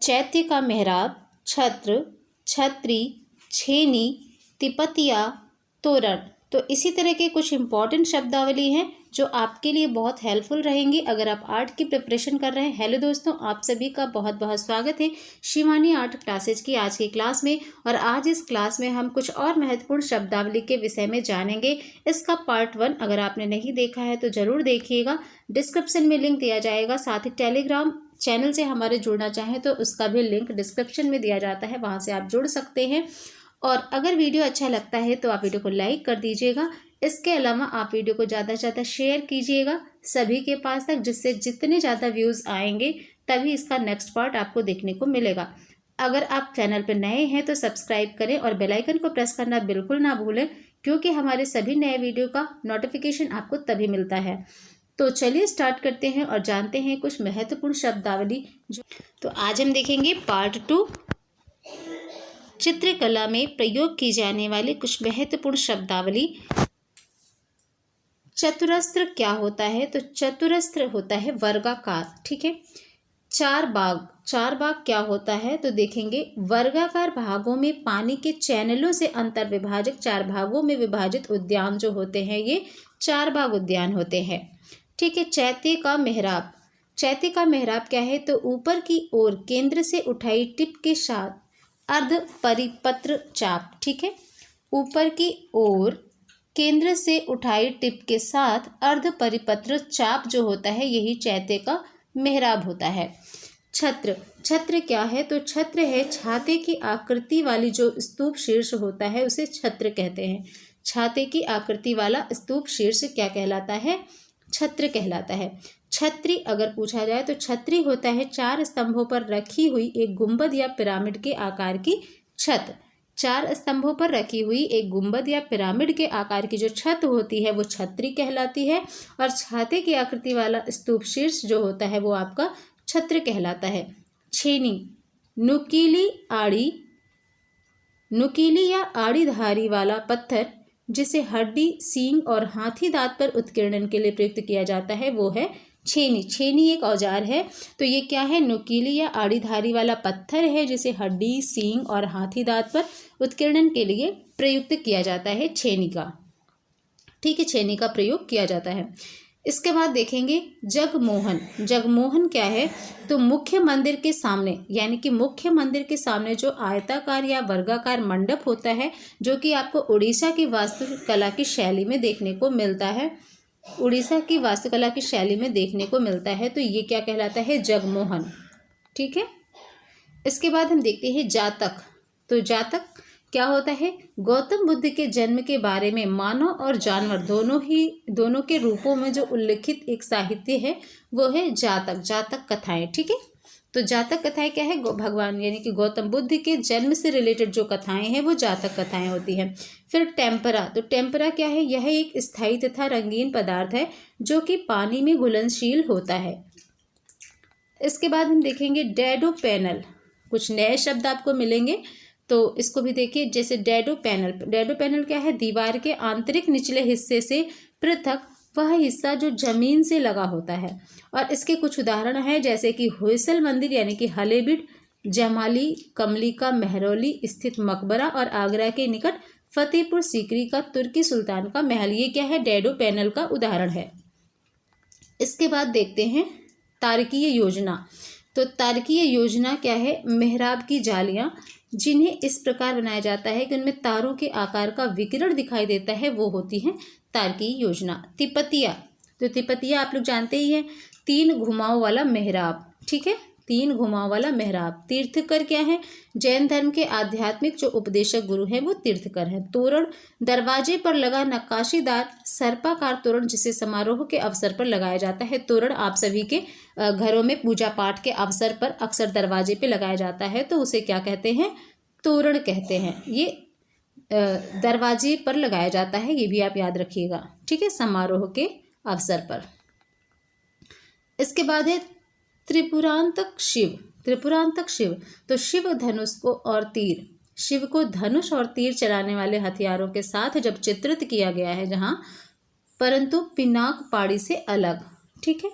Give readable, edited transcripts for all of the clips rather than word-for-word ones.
चैत्य का मेहराब, छत्र, छत्री, छेनी, तिपतिया, तोरण। तो इसी तरह के कुछ इंपॉर्टेंट शब्दावली हैं जो आपके लिए बहुत हेल्पफुल रहेंगी अगर आप आर्ट की प्रिपरेशन कर रहे हैं। हेलो दोस्तों, आप सभी का बहुत बहुत स्वागत है शिवानी आर्ट क्लासेज की आज की क्लास में। और आज इस क्लास में हम कुछ और महत्वपूर्ण शब्दावली के विषय में जानेंगे। इसका पार्ट 1 अगर आपने नहीं देखा है तो ज़रूर देखिएगा, डिस्क्रिप्शन में लिंक दिया जाएगा। साथ ही टेलीग्राम चैनल से हमारे जुड़ना चाहें तो उसका भी लिंक डिस्क्रिप्शन में दिया जाता है, वहाँ से आप जुड़ सकते हैं। और अगर वीडियो अच्छा लगता है तो आप वीडियो को लाइक कर दीजिएगा। इसके अलावा आप वीडियो को ज़्यादा से ज़्यादा शेयर कीजिएगा सभी के पास तक, जिससे जितने ज़्यादा व्यूज़ आएंगे तभी इसका नेक्स्ट पार्ट आपको देखने को मिलेगा। अगर आप चैनल पर नए हैं तो सब्सक्राइब करें और बेल आइकन को प्रेस करना बिल्कुल ना भूलें, क्योंकि हमारे सभी नए वीडियो का नोटिफिकेशन आपको तभी मिलता है। तो चलिए स्टार्ट करते हैं और जानते हैं कुछ महत्वपूर्ण शब्दावली तो आज हम देखेंगे पार्ट 2, चित्रकला में प्रयोग की जाने वाली कुछ महत्वपूर्ण शब्दावली। चतुरस्र क्या होता है? तो चतुरस्र होता है वर्गाकार, ठीक है। चार बाग क्या होता है? तो देखेंगे वर्गाकार भागों में पानी के चैनलों से अंतर विभाजक 4 भागों में विभाजित उद्यान जो होते हैं ये 4 बाग उद्यान होते हैं, ठीक है। चैत्य का मेहराब क्या है? तो ऊपर की ओर केंद्र से उठाई टिप के साथ अर्ध परिपत्र चाप, ठीक है। ऊपर की ओर केंद्र से उठाई टिप के साथ अर्ध परिपत्र चाप जो होता है यही चैत्य का मेहराब होता है। छत्र क्या है? तो छत्र है छाते की आकृति वाली जो स्तूप शीर्ष होता है उसे छत्र कहते हैं। छाते की आकृति वाला स्तूप शीर्ष क्या कहलाता है? छत्र कहलाता है। छत्री अगर पूछा जाए तो छत्री होता है 4 स्तंभों पर रखी हुई एक गुंबद या पिरामिड के आकार की छत। 4 स्तंभों पर रखी हुई एक गुंबद या पिरामिड के आकार की जो छत होती है वो छत्री कहलाती है। और छाते की आकृति वाला स्तूप शीर्ष जो होता है वो आपका छत्र कहलाता है। छेनी, नुकीली या आड़ीधारी वाला पत्थर जिसे हड्डी, सींग और हाथी दांत पर उत्कीर्णन के लिए प्रयुक्त किया जाता है वो है छेनी। छेनी एक औजार है। तो ये क्या है? नुकीली या आड़ीधारी वाला पत्थर है जिसे हड्डी, सींग और हाथी दांत पर उत्कीर्णन के लिए प्रयुक्त किया जाता है छेनी का, ठीक है। छेनी का प्रयोग किया जाता है। इसके बाद देखेंगे जगमोहन क्या है? तो मुख्य मंदिर के सामने, यानी कि मुख्य मंदिर के सामने जो आयताकार या वर्गाकार मंडप होता है जो कि आपको उड़ीसा की वास्तुकला की शैली में देखने को मिलता है, तो ये क्या कहलाता है? जगमोहन, ठीक है। इसके बाद हम देखते हैं जातक। तो जातक क्या होता है? गौतम बुद्ध के जन्म के बारे में मानव और जानवर दोनों के रूपों में जो उल्लिखित एक साहित्य है वो है जातक कथाएं, ठीक है। तो जातक कथाएं क्या है? भगवान यानी कि गौतम बुद्ध के जन्म से रिलेटेड जो कथाएं हैं वो जातक कथाएं होती हैं। फिर टेम्परा, तो टेम्परा क्या है? यह एक स्थायी तथा रंगीन पदार्थ है जो कि पानी में घुलनशील होता है। इसके बाद हम देखेंगे डैडो पैनल। कुछ नए शब्द आपको मिलेंगे तो इसको भी देखिए। जैसे डैडो पैनल क्या है? दीवार के आंतरिक निचले हिस्से से पृथक वह हिस्सा जो जमीन से लगा होता है। और इसके कुछ उदाहरण हैं जैसे कि होयसल मंदिर यानी कि हलेबीड, जमाली, कमलिका मेहरौली स्थित मकबरा और आगरा के निकट फतेहपुर सीकरी का तुर्की सुल्तान का महल। ये क्या है? डैडो पैनल का उदाहरण है। इसके बाद देखते हैं तारकीय योजना। तो तारकीय योजना क्या है? मेहराब की जालियां जिन्हें इस प्रकार बनाया जाता है कि उनमें तारों के आकार का विकिरण दिखाई देता है वो होती है तारकीय योजना। तिपतिया, तो तिपतिया आप लोग जानते ही हैं, 3 घुमाव वाला मेहराब, ठीक है। 3 घुमाव वाला मेहराब। तीर्थकर क्या है? जैन धर्म के आध्यात्मिक जो उपदेशक गुरु हैं वो तीर्थकर हैं। तोरण, दरवाजे पर लगा नक्काशीदार सर्पाकार तोरण जिसे समारोह के अवसर पर लगाया जाता है। तोरण आप सभी के घरों में पूजा पाठ के अवसर पर अक्सर दरवाजे पे लगाया जाता है तो उसे क्या कहते हैं? तोरण कहते हैं। ये दरवाजे पर लगाया जाता है, ये भी आप याद रखिएगा, ठीक है, समारोह के अवसर पर। इसके बाद है त्रिपुरांतक शिव। तो शिव धनुष को और तीर, शिव को धनुष और तीर चलाने वाले हथियारों के साथ जब चित्रित किया गया है जहाँ, परंतु पिनाक पाड़ी से अलग, ठीक है।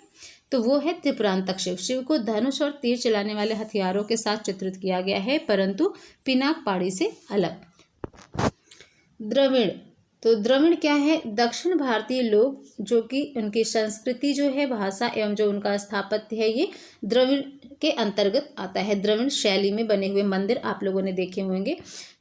तो वो है त्रिपुरांतक शिव। शिव को धनुष और तीर चलाने वाले हथियारों के साथ चित्रित किया गया है, परंतु पिनाक पाणी से अलग। द्रविड़, तो द्रविड़ क्या है? दक्षिण भारतीय लोग जो कि उनकी संस्कृति जो है, भाषा एवं जो उनका स्थापत्य है, ये द्रविड़ के अंतर्गत आता है। द्रविड़ शैली में बने हुए मंदिर आप लोगों ने देखे होंगे।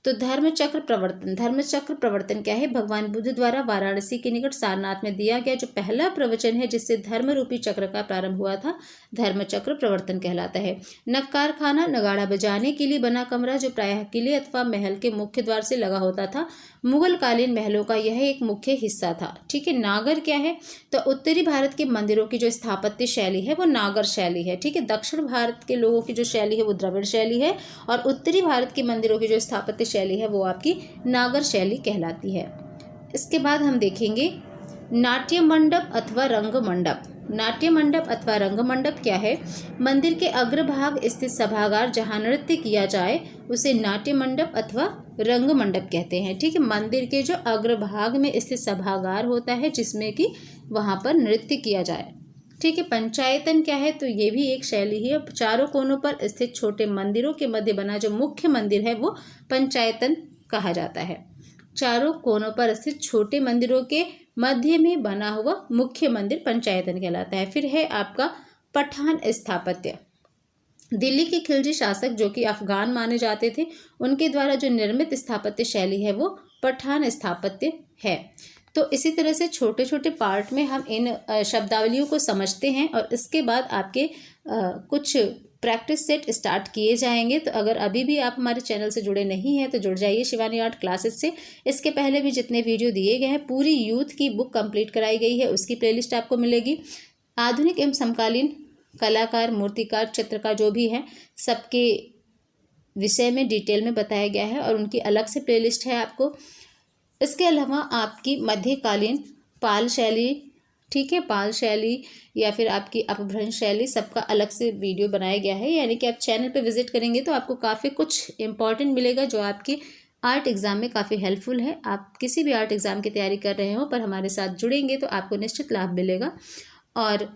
तो धर्मचक्र प्रवर्तन, धर्मचक्र प्रवर्तन क्या है? भगवान बुद्ध द्वारा वाराणसी के निकट सारनाथ में दिया गया जो पहला प्रवचन है जिससे धर्म रूपी चक्र का प्रारंभ हुआ था, धर्मचक्र प्रवर्तन कहलाता है। नक्कार खाना, नगाड़ा बजाने के लिए बना कमरा जो प्रायः किले अथवा महल के मुख्य द्वार से लगा होता था। मुगल कालीन महलों का यह एक मुख्य हिस्सा था। ठीक है। नागर क्या है? तो उत्तरी भारत के मंदिरों की जो स्थापत्य शैली है वो नागर शैली है। ठीक है। दक्षिण भारत के लोगों की जो शैली है वो द्रविड़ शैली है, और उत्तरी भारत के मंदिरों की जो स्थापत्य शैली है वो आपकी नागर शैली कहलाती है। इसके बाद हम देखेंगे नाट्य मंडप अथवा रंग मंडप। नाट्य मंडप अथवा रंग मंडप क्या है? मंदिर के अग्रभाग स्थित सभागार जहाँ नृत्य किया जाए उसे नाट्य मंडप अथवा रंग मंडप कहते हैं। ठीक है। मंदिर के जो अग्रभाग में स्थित सभागार होता है जिसमें कि वहाँ पर नृत्य किया जाए। ठीक है। पंचायतन क्या है? तो ये भी एक शैली है। चारों कोनों पर स्थित छोटे मंदिरों के मध्य बना जो मुख्य मंदिर है वो पंचायतन कहा जाता है। चारों कोनों पर स्थित छोटे मंदिरों के मध्य में बना हुआ मुख्य मंदिर पंचायतन कहलाता है। फिर है आपका पठान स्थापत्य। दिल्ली के खिलजी शासक जो कि अफगान माने जाते थे, उनके द्वारा जो निर्मित स्थापत्य शैली है वो पठान स्थापत्य है। तो इसी तरह से छोटे छोटे पार्ट में हम इन शब्दावलियों को समझते हैं और इसके बाद आपके कुछ प्रैक्टिस सेट स्टार्ट किए जाएंगे। तो अगर अभी भी आप हमारे चैनल से जुड़े नहीं हैं तो जुड़ जाइए शिवानी आर्ट क्लासेस से। इसके पहले भी जितने वीडियो दिए गए हैं, पूरी यूथ की बुक कंप्लीट कराई गई है, उसकी प्लेलिस्ट आपको मिलेगी। आधुनिक एवं समकालीन कलाकार, मूर्तिकार, चित्रकार जो भी हैं, सबके विषय में डिटेल में बताया गया है और उनकी अलग से प्लेलिस्ट है आपको। इसके अलावा आपकी मध्यकालीन पाल शैली, ठीक है, पाल शैली या फिर आपकी अपभ्रंश शैली, सबका अलग से वीडियो बनाया गया है। यानी कि आप चैनल पे विजिट करेंगे तो आपको काफ़ी कुछ इंपॉर्टेंट मिलेगा जो आपके आर्ट एग्ज़ाम में काफ़ी हेल्पफुल है। आप किसी भी आर्ट एग्ज़ाम की तैयारी कर रहे हो पर हमारे साथ जुड़ेंगे तो आपको निश्चित लाभ मिलेगा। और